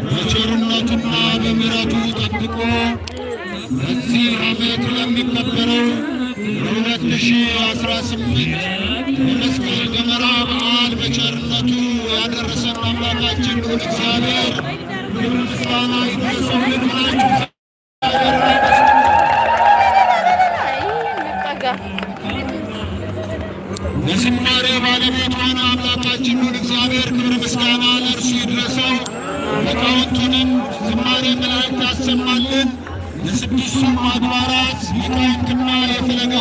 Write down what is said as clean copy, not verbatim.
በቸርነቱና በምሕረቱ ጠብቆ በዚህ ዓመት ለሚከበረው ለ2018 የመስቀል ደመራ በዓል በቸርነቱ ያደረሰን አምላካችን እግዚአብሔር ምስጋና ይድረስልን ብላችሁ የዝማሬ ባለቤት ሆነ አምላካችን እግዚአብሔር ክብር ምስጋና ለእርሱ ይድረሰው። ሊቃውንቱንም ዝማሬ መላእክት ያሰማልን። የስድስቱም አድባራት ሊቃውንትና የፈለገ